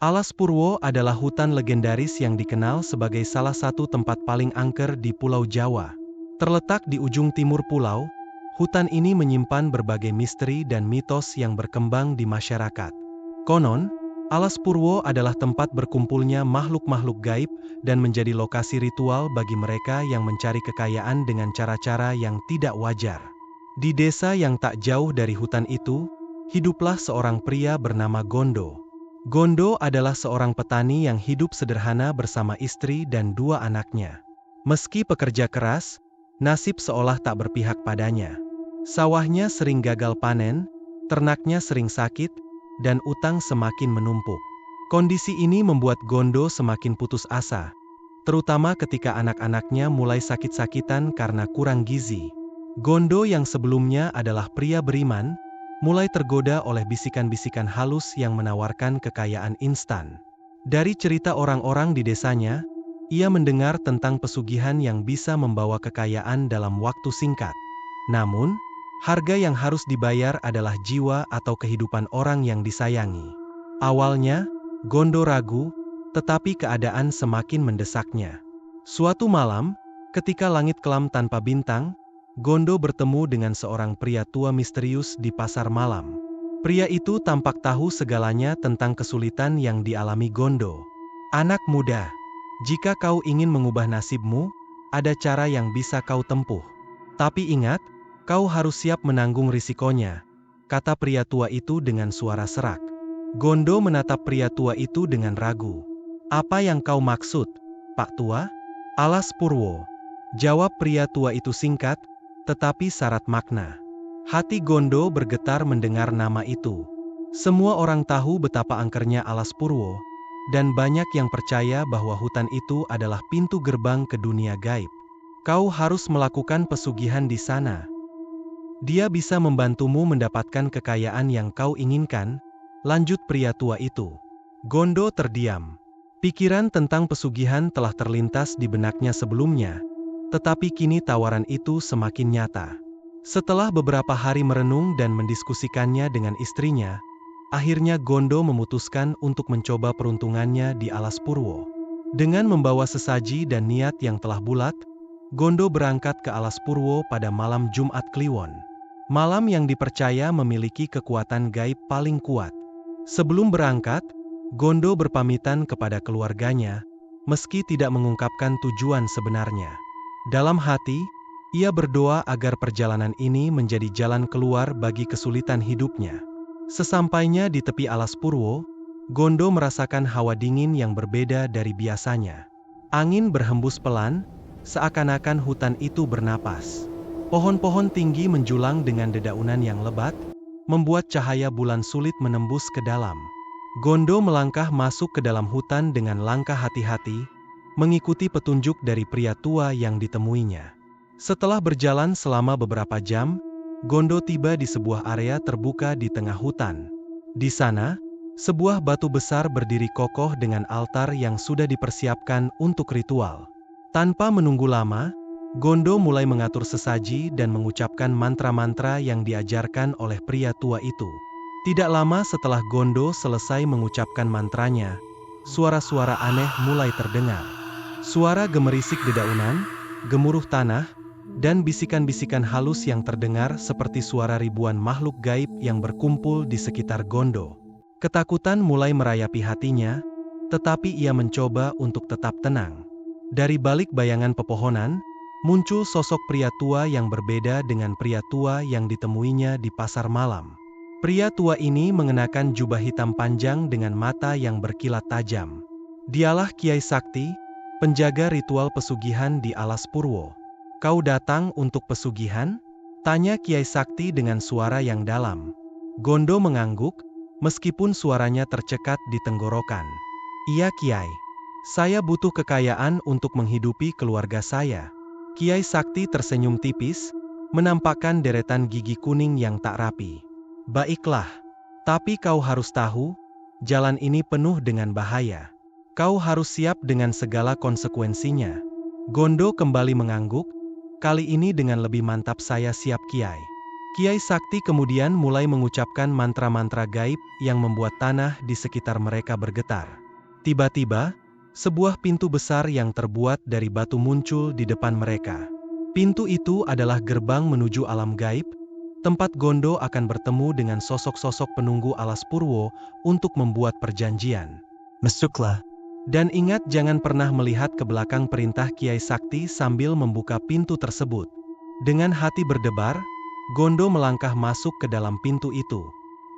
Alas Purwo adalah hutan legendaris yang dikenal sebagai salah satu tempat paling angker di Pulau Jawa. Terletak di ujung timur pulau, hutan ini menyimpan berbagai misteri dan mitos yang berkembang di masyarakat. Konon, Alas Purwo adalah tempat berkumpulnya makhluk-makhluk gaib dan menjadi lokasi ritual bagi mereka yang mencari kekayaan dengan cara-cara yang tidak wajar. Di desa yang tak jauh dari hutan itu, hiduplah seorang pria bernama Gondo. Gondo adalah seorang petani yang hidup sederhana bersama istri dan dua anaknya. Meski pekerja keras, nasib seolah tak berpihak padanya. Sawahnya sering gagal panen, ternaknya sering sakit, dan utang semakin menumpuk. Kondisi ini membuat Gondo semakin putus asa, terutama ketika anak-anaknya mulai sakit-sakitan karena kurang gizi. Gondo yang sebelumnya adalah pria beriman, mulai tergoda oleh bisikan-bisikan halus yang menawarkan kekayaan instan. Dari cerita orang-orang di desanya, ia mendengar tentang pesugihan yang bisa membawa kekayaan dalam waktu singkat. Namun, harga yang harus dibayar adalah jiwa atau kehidupan orang yang disayangi. Awalnya, Gondo ragu, tetapi keadaan semakin mendesaknya. Suatu malam, ketika langit kelam tanpa bintang, Gondo bertemu dengan seorang pria tua misterius di pasar malam. Pria itu tampak tahu segalanya tentang kesulitan yang dialami Gondo. "Anak muda, jika kau ingin mengubah nasibmu, ada cara yang bisa kau tempuh. Tapi ingat, kau harus siap menanggung risikonya," kata pria tua itu dengan suara serak. Gondo menatap pria tua itu dengan ragu. "Apa yang kau maksud, Pak Tua?" "Alas Purwo," jawab pria tua itu singkat, tetapi syarat makna. Hati Gondo bergetar mendengar nama itu. Semua orang tahu betapa angkernya Alas Purwo, dan banyak yang percaya bahwa hutan itu adalah pintu gerbang ke dunia gaib. "Kau harus melakukan pesugihan di sana. Dia bisa membantumu mendapatkan kekayaan yang kau inginkan," lanjut pria tua itu. Gondo terdiam. Pikiran tentang pesugihan telah terlintas di benaknya sebelumnya, tetapi kini tawaran itu semakin nyata. Setelah beberapa hari merenung dan mendiskusikannya dengan istrinya, akhirnya Gondo memutuskan untuk mencoba peruntungannya di Alas Purwo. Dengan membawa sesaji dan niat yang telah bulat, Gondo berangkat ke Alas Purwo pada malam Jumat Kliwon. Malam yang dipercaya memiliki kekuatan gaib paling kuat. Sebelum berangkat, Gondo berpamitan kepada keluarganya, meski tidak mengungkapkan tujuan sebenarnya. Dalam hati, ia berdoa agar perjalanan ini menjadi jalan keluar bagi kesulitan hidupnya. Sesampainya di tepi Alas Purwo, Gondo merasakan hawa dingin yang berbeda dari biasanya. Angin berhembus pelan, seakan-akan hutan itu bernapas. Pohon-pohon tinggi menjulang dengan dedaunan yang lebat, membuat cahaya bulan sulit menembus ke dalam. Gondo melangkah masuk ke dalam hutan dengan langkah hati-hati, mengikuti petunjuk dari pria tua yang ditemuinya. Setelah berjalan selama beberapa jam, Gondo tiba di sebuah area terbuka di tengah hutan. Di sana, sebuah batu besar berdiri kokoh dengan altar yang sudah dipersiapkan untuk ritual. Tanpa menunggu lama, Gondo mulai mengatur sesaji dan mengucapkan mantra-mantra yang diajarkan oleh pria tua itu. Tidak lama setelah Gondo selesai mengucapkan mantranya, suara-suara aneh mulai terdengar. Suara gemerisik dedaunan, gemuruh tanah, dan bisikan-bisikan halus yang terdengar seperti suara ribuan makhluk gaib yang berkumpul di sekitar Gondo. Ketakutan mulai merayapi hatinya, tetapi ia mencoba untuk tetap tenang. Dari balik bayangan pepohonan, muncul sosok pria tua yang berbeda dengan pria tua yang ditemuinya di pasar malam. Pria tua ini mengenakan jubah hitam panjang dengan mata yang berkilat tajam. Dialah Kiai Sakti, penjaga ritual pesugihan di Alas Purwo. "Kau datang untuk pesugihan?" tanya Kiai Sakti dengan suara yang dalam. Gondo mengangguk, meskipun suaranya tercekat di tenggorokan. "Iya Kiai. Saya butuh kekayaan untuk menghidupi keluarga saya." Kiai Sakti tersenyum tipis, menampakkan deretan gigi kuning yang tak rapi. "Baiklah. Tapi kau harus tahu, jalan ini penuh dengan bahaya. Kau harus siap dengan segala konsekuensinya." Gondo kembali mengangguk, kali ini dengan lebih mantap. "Saya siap Kiai. Kiai Sakti kemudian mulai mengucapkan mantra-mantra gaib yang membuat tanah di sekitar mereka bergetar. Tiba-tiba, sebuah pintu besar yang terbuat dari batu muncul di depan mereka. Pintu itu adalah gerbang menuju alam gaib, tempat Gondo akan bertemu dengan sosok-sosok penunggu alas Purwo untuk membuat perjanjian. Masuklah. Dan ingat jangan pernah melihat ke belakang, perintah Kiai Sakti sambil membuka pintu tersebut. Dengan hati berdebar, Gondo melangkah masuk ke dalam pintu itu.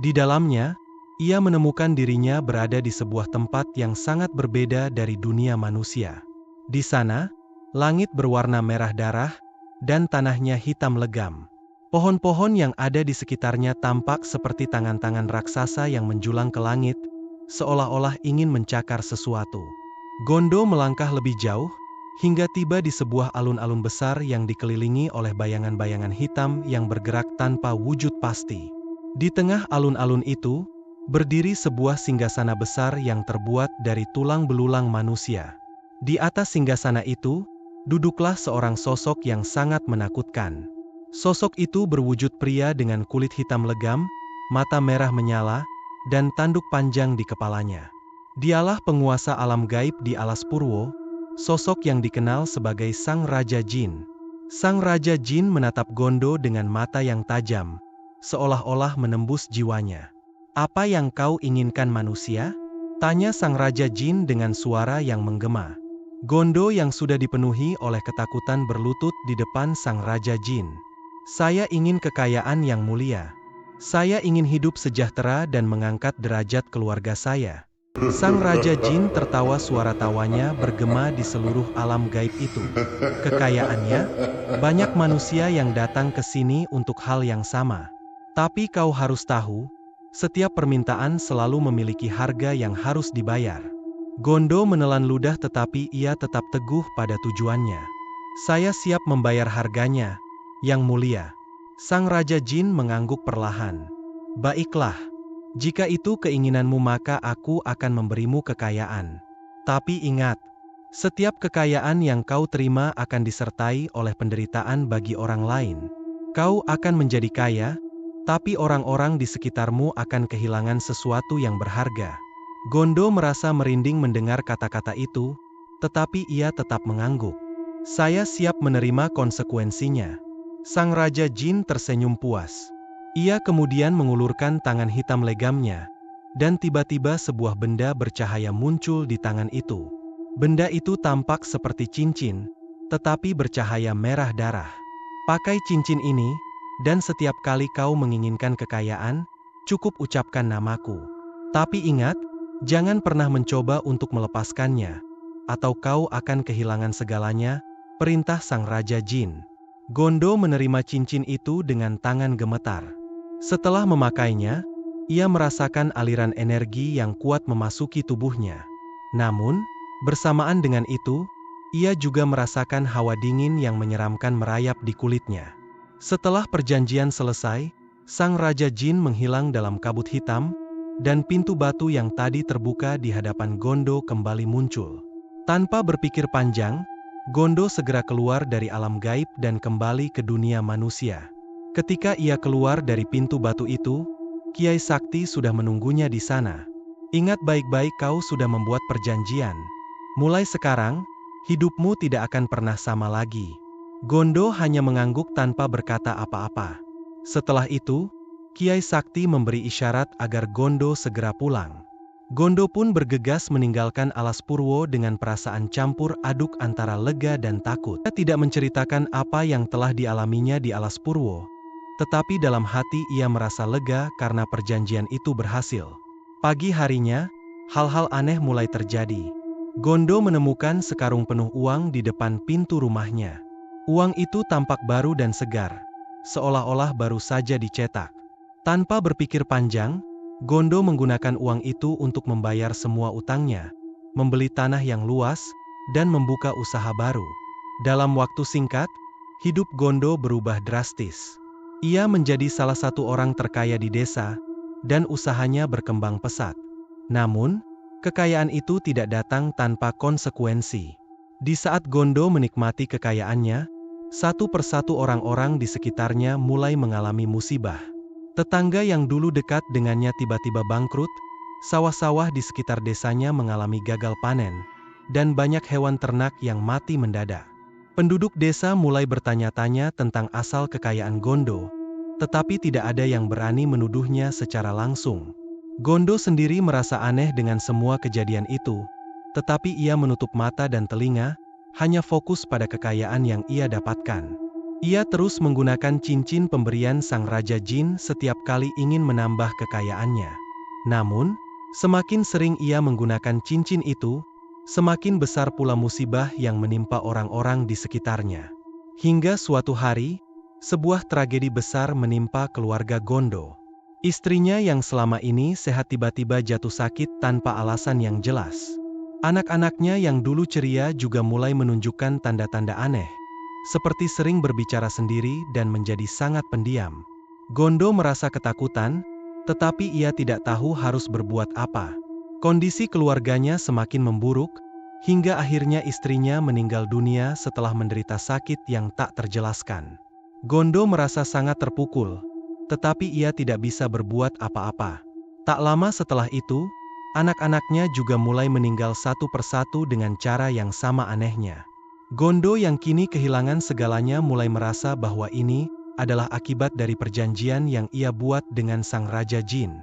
Di dalamnya, ia menemukan dirinya berada di sebuah tempat yang sangat berbeda dari dunia manusia. Di sana, langit berwarna merah darah, dan tanahnya hitam legam. Pohon-pohon yang ada di sekitarnya tampak seperti tangan-tangan raksasa yang menjulang ke langit, seolah-olah ingin mencakar sesuatu. Gondo melangkah lebih jauh, hingga tiba di sebuah alun-alun besar yang dikelilingi oleh bayangan-bayangan hitam yang bergerak tanpa wujud pasti. Di tengah alun-alun itu, berdiri sebuah singgasana besar yang terbuat dari tulang belulang manusia. Di atas singgasana itu, duduklah seorang sosok yang sangat menakutkan. Sosok itu berwujud pria dengan kulit hitam legam, mata merah menyala, dan tanduk panjang di kepalanya. Dialah penguasa alam gaib di alas Purwo, sosok yang dikenal sebagai Sang Raja Jin. Sang Raja Jin menatap Gondo dengan mata yang tajam, seolah-olah menembus jiwanya. "Apa yang kau inginkan, manusia?" tanya Sang Raja Jin dengan suara yang menggema. Gondo yang sudah dipenuhi oleh ketakutan berlutut di depan Sang Raja Jin. "Saya ingin kekayaan yang mulia. Saya ingin hidup sejahtera dan mengangkat derajat keluarga saya." Sang Raja Jin tertawa, suara tawanya bergema di seluruh alam gaib itu. "Kekayaannya? Banyak manusia yang datang ke sini untuk hal yang sama. Tapi kau harus tahu, setiap permintaan selalu memiliki harga yang harus dibayar." Gondo menelan ludah tetapi ia tetap teguh pada tujuannya. "Saya siap membayar harganya, Yang Mulia." Sang Raja Jin mengangguk perlahan. "Baiklah. Jika itu keinginanmu maka aku akan memberimu kekayaan. Tapi ingat, setiap kekayaan yang kau terima akan disertai oleh penderitaan bagi orang lain. Kau akan menjadi kaya, tapi orang-orang di sekitarmu akan kehilangan sesuatu yang berharga." Gondo merasa merinding mendengar kata-kata itu, tetapi ia tetap mengangguk. "Saya siap menerima konsekuensinya." Sang Raja Jin tersenyum puas. Ia kemudian mengulurkan tangan hitam legamnya, dan tiba-tiba sebuah benda bercahaya muncul di tangan itu. Benda itu tampak seperti cincin, tetapi bercahaya merah darah. "Pakai cincin ini, dan setiap kali kau menginginkan kekayaan, cukup ucapkan namaku. Tapi ingat, jangan pernah mencoba untuk melepaskannya, atau kau akan kehilangan segalanya," perintah Sang Raja Jin. Gondo menerima cincin itu dengan tangan gemetar. Setelah memakainya, ia merasakan aliran energi yang kuat memasuki tubuhnya. Namun, bersamaan dengan itu, ia juga merasakan hawa dingin yang menyeramkan merayap di kulitnya. Setelah perjanjian selesai, Sang Raja Jin menghilang dalam kabut hitam, dan pintu batu yang tadi terbuka di hadapan Gondo kembali muncul. Tanpa berpikir panjang, Gondo segera keluar dari alam gaib dan kembali ke dunia manusia. Ketika ia keluar dari pintu batu itu, Kiai Sakti sudah menunggunya di sana. "Ingat baik-baik, kau sudah membuat perjanjian. Mulai sekarang, hidupmu tidak akan pernah sama lagi." Gondo hanya mengangguk tanpa berkata apa-apa. Setelah itu, Kiai Sakti memberi isyarat agar Gondo segera pulang. Gondo pun bergegas meninggalkan alas Purwo dengan perasaan campur aduk antara lega dan takut. Dia tidak menceritakan apa yang telah dialaminya di alas Purwo, tetapi dalam hati ia merasa lega karena perjanjian itu berhasil. Pagi harinya, hal-hal aneh mulai terjadi. Gondo menemukan sekarung penuh uang di depan pintu rumahnya. Uang itu tampak baru dan segar, seolah-olah baru saja dicetak. Tanpa berpikir panjang, Gondo menggunakan uang itu untuk membayar semua utangnya, membeli tanah yang luas, dan membuka usaha baru. Dalam waktu singkat, hidup Gondo berubah drastis. Ia menjadi salah satu orang terkaya di desa, dan usahanya berkembang pesat. Namun, kekayaan itu tidak datang tanpa konsekuensi. Di saat Gondo menikmati kekayaannya, Satu persatu orang-orang di sekitarnya mulai mengalami musibah. Tetangga yang dulu dekat dengannya tiba-tiba bangkrut, sawah-sawah di sekitar desanya mengalami gagal panen, dan banyak hewan ternak yang mati mendadak. Penduduk desa mulai bertanya-tanya tentang asal kekayaan Gondo, tetapi tidak ada yang berani menuduhnya secara langsung. Gondo sendiri merasa aneh dengan semua kejadian itu, tetapi ia menutup mata dan telinga, hanya fokus pada kekayaan yang ia dapatkan. Ia terus menggunakan cincin pemberian Sang Raja Jin setiap kali ingin menambah kekayaannya. Namun, semakin sering ia menggunakan cincin itu, semakin besar pula musibah yang menimpa orang-orang di sekitarnya. Hingga suatu hari, sebuah tragedi besar menimpa keluarga Gondo. Istrinya yang selama ini sehat tiba-tiba jatuh sakit tanpa alasan yang jelas. Anak-anaknya yang dulu ceria juga mulai menunjukkan tanda-tanda aneh, seperti sering berbicara sendiri dan menjadi sangat pendiam. Gondo merasa ketakutan, tetapi ia tidak tahu harus berbuat apa. Kondisi keluarganya semakin memburuk, hingga akhirnya istrinya meninggal dunia setelah menderita sakit yang tak terjelaskan. Gondo merasa sangat terpukul, tetapi ia tidak bisa berbuat apa-apa. Tak lama setelah itu, anak-anaknya juga mulai meninggal satu persatu dengan cara yang sama anehnya. Gondo yang kini kehilangan segalanya mulai merasa bahwa ini adalah akibat dari perjanjian yang ia buat dengan Sang Raja Jin.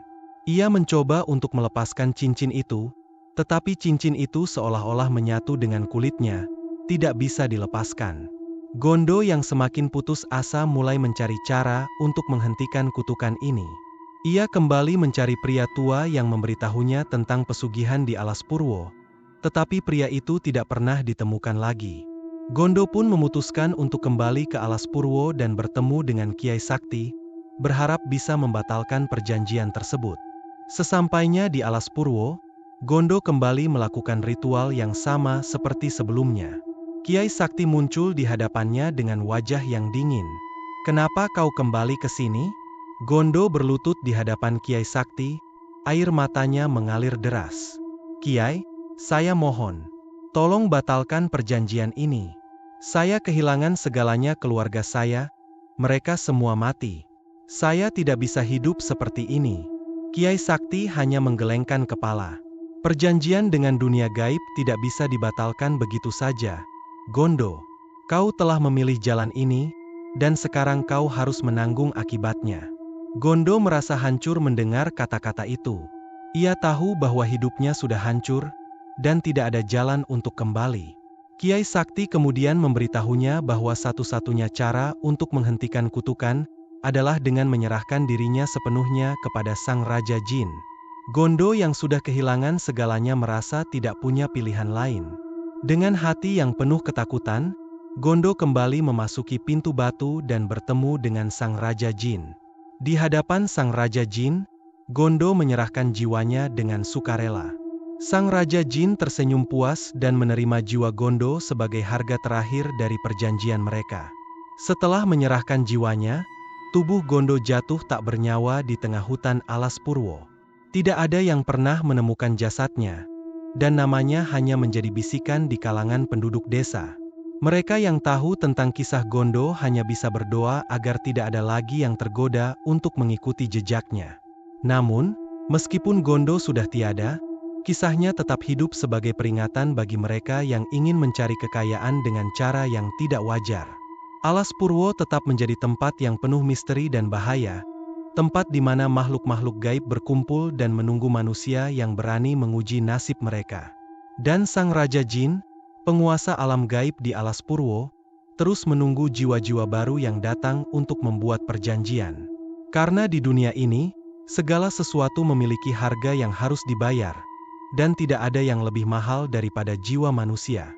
Ia mencoba untuk melepaskan cincin itu, tetapi cincin itu seolah-olah menyatu dengan kulitnya, tidak bisa dilepaskan. Gondo yang semakin putus asa mulai mencari cara untuk menghentikan kutukan ini. Ia kembali mencari pria tua yang memberitahunya tentang pesugihan di Alas Purwo, tetapi pria itu tidak pernah ditemukan lagi. Gondo pun memutuskan untuk kembali ke Alas Purwo dan bertemu dengan Kiai Sakti, berharap bisa membatalkan perjanjian tersebut. Sesampainya di Alas Purwo, Gondo kembali melakukan ritual yang sama seperti sebelumnya. Kiai Sakti muncul di hadapannya dengan wajah yang dingin. "Kenapa kau kembali ke sini?" Gondo berlutut di hadapan Kiai Sakti, air matanya mengalir deras. "Kiai, saya mohon, tolong batalkan perjanjian ini. Saya kehilangan segalanya, keluarga saya, mereka semua mati. Saya tidak bisa hidup seperti ini." Kiai Sakti hanya menggelengkan kepala. "Perjanjian dengan dunia gaib tidak bisa dibatalkan begitu saja. Gondo, kau telah memilih jalan ini, dan sekarang kau harus menanggung akibatnya." Gondo merasa hancur mendengar kata-kata itu. Ia tahu bahwa hidupnya sudah hancur, dan tidak ada jalan untuk kembali. Kiai Sakti kemudian memberitahunya bahwa satu-satunya cara untuk menghentikan kutukan adalah dengan menyerahkan dirinya sepenuhnya kepada Sang Raja Jin. Gondo yang sudah kehilangan segalanya merasa tidak punya pilihan lain. Dengan hati yang penuh ketakutan, Gondo kembali memasuki pintu batu dan bertemu dengan Sang Raja Jin. Di hadapan Sang Raja Jin, Gondo menyerahkan jiwanya dengan sukarela. Sang Raja Jin tersenyum puas dan menerima jiwa Gondo sebagai harga terakhir dari perjanjian mereka. Setelah menyerahkan jiwanya, tubuh Gondo jatuh tak bernyawa di tengah hutan Alas Purwo. Tidak ada yang pernah menemukan jasadnya, dan namanya hanya menjadi bisikan di kalangan penduduk desa. Mereka yang tahu tentang kisah Gondo hanya bisa berdoa agar tidak ada lagi yang tergoda untuk mengikuti jejaknya. Namun, meskipun Gondo sudah tiada, kisahnya tetap hidup sebagai peringatan bagi mereka yang ingin mencari kekayaan dengan cara yang tidak wajar. Alas Purwo tetap menjadi tempat yang penuh misteri dan bahaya, tempat di mana makhluk-makhluk gaib berkumpul dan menunggu manusia yang berani menguji nasib mereka. Dan Sang Raja Jin, penguasa alam gaib di Alas Purwo, terus menunggu jiwa-jiwa baru yang datang untuk membuat perjanjian. Karena di dunia ini, segala sesuatu memiliki harga yang harus dibayar, dan tidak ada yang lebih mahal daripada jiwa manusia.